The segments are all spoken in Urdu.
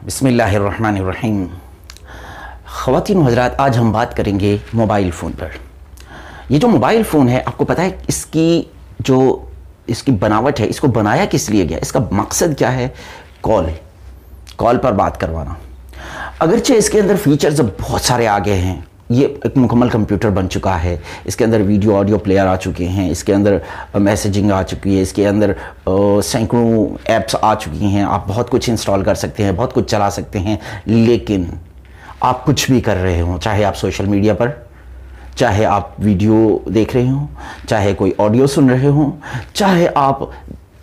بسم اللہ الرحمن الرحیم۔ خواتین و حضرات، آج ہم بات کریں گے موبائل فون پر۔ یہ جو موبائل فون ہے، آپ کو پتہ ہے اس کی بناوٹ ہے، اس کو بنایا کس لیے گیا، اس کا مقصد کیا ہے؟ کال پر بات کروانا۔ اگرچہ اس کے اندر فیچرز بہت سارے آگے ہیں، یہ ایک مکمل کمپیوٹر بن چکا ہے، اس کے اندر ویڈیو آڈیو پلیئر آ چکے ہیں، اس کے اندر میسیجنگ آ چکی ہے، اس کے اندر سینکڑوں ایپس آ چکی ہیں، آپ بہت کچھ انسٹال کر سکتے ہیں، بہت کچھ چلا سکتے ہیں، لیکن آپ کچھ بھی کر رہے ہوں، چاہے آپ سوشل میڈیا پر، چاہے آپ ویڈیو دیکھ رہے ہوں، چاہے کوئی آڈیو سن رہے ہوں، چاہے آپ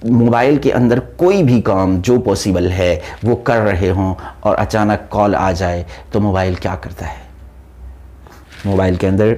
موبائل کے اندر کوئی بھی کام جو پاسبل ہے وہ کر رہے ہوں اور اچانک کال آ جائے تو موبائل کیا کرتا ہے؟ موبائل کے اندر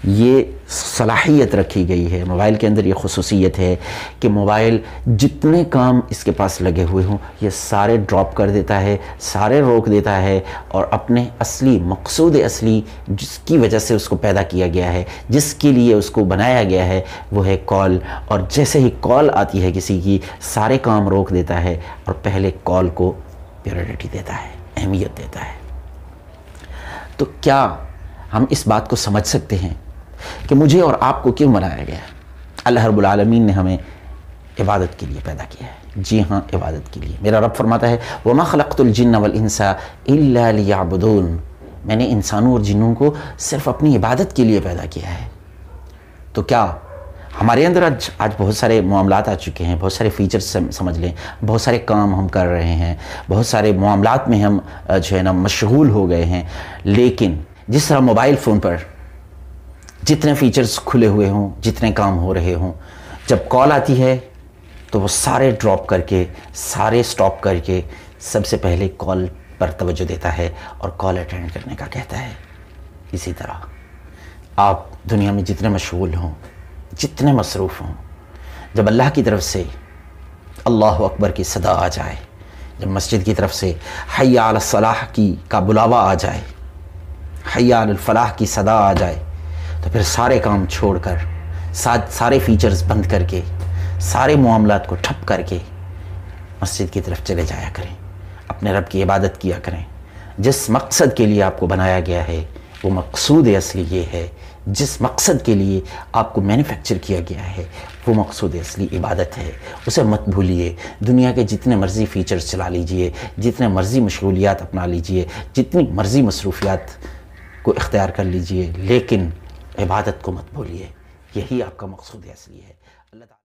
یہ صلاحیت رکھی گئی ہے، موبائل کے اندر یہ خصوصیت ہے کہ موبائل جتنے کام اس کے پاس لگے ہوئے ہوں یہ سارے ڈراپ کر دیتا ہے، سارے روک دیتا ہے، اور اپنے اصلی مقصود اصلی جس کی وجہ سے اس کو پیدا کیا گیا ہے، جس کے لیے اس کو بنایا گیا ہے، وہ ہے کال۔ اور جیسے ہی کال آتی ہے کسی کی، سارے کام روک دیتا ہے اور پہلے کال کو پریورٹی دیتا ہے، اہمیت دیتا ہے۔ تو کیا ہم اس بات کو سمجھ سکتے ہیں کہ مجھے اور آپ کو کیوں بنایا گیا ہے؟ اللہ رب العالمین نے ہمیں عبادت کے لیے پیدا کیا ہے۔ جی ہاں، عبادت کے لیے۔ میرا رب فرماتا ہے وَمَا خَلَقْتُ الْجِنَّ وَالْإِنسَ إِلَّا لِيَعْبُدُونَ، میں نے انسانوں اور جنوں کو صرف اپنی عبادت کے لیے پیدا کیا ہے۔ تو کیا ہمارے اندر آج بہت سارے معاملات آ چکے ہیں، بہت سارے فیچرز سمجھ لیں، بہت سارے کام ہم کر رہے ہیں، بہت سارے معاملات میں ہم مشغول ہو گئے ہیں، لیکن جس طرح موبائل فون پر جتنے فیچرز کھلے ہوئے ہوں، جتنے کام ہو رہے ہوں، جب کال آتی ہے تو وہ سارے ڈراپ کر کے، سارے سٹاپ کر کے سب سے پہلے کال پر توجہ دیتا ہے اور کال اٹینڈ کرنے کا کہتا ہے۔ اسی طرح آپ دنیا میں جتنے مشغول ہوں، جتنے مصروف ہوں، جب اللہ کی طرف سے اللہ اکبر کی صدا آ جائے، جب مسجد کی طرف سے حی علی الصلاح کا بلاوا آ جائے، حی علی الفلاح کی صدا آ جائے، تو پھر سارے کام چھوڑ کر، سارے فیچرز بند کر کے، سارے معاملات کو ٹھپ کر کے مسجد کی طرف چلے جایا کریں، اپنے رب کی عبادت کیا کریں۔ جس مقصد کے لیے آپ کو بنایا گیا ہے وہ مقصود اصلی یہ ہے، جس مقصد کے لیے آپ کو مینوفیکچر کیا گیا ہے وہ مقصود اصلی عبادت ہے، اسے مت بھولیے۔ دنیا کے جتنے مرضی فیچرز چلا لیجئے، جتنے مرضی مشغولیات اپنا لیجئے، جتنی مرضی مصروفیات کو اختیار کر لیجئے، لیکن عبادت کو مت بھولیے، یہی آپ کا مقصود اصلی ہے۔ اللہ تعالیٰ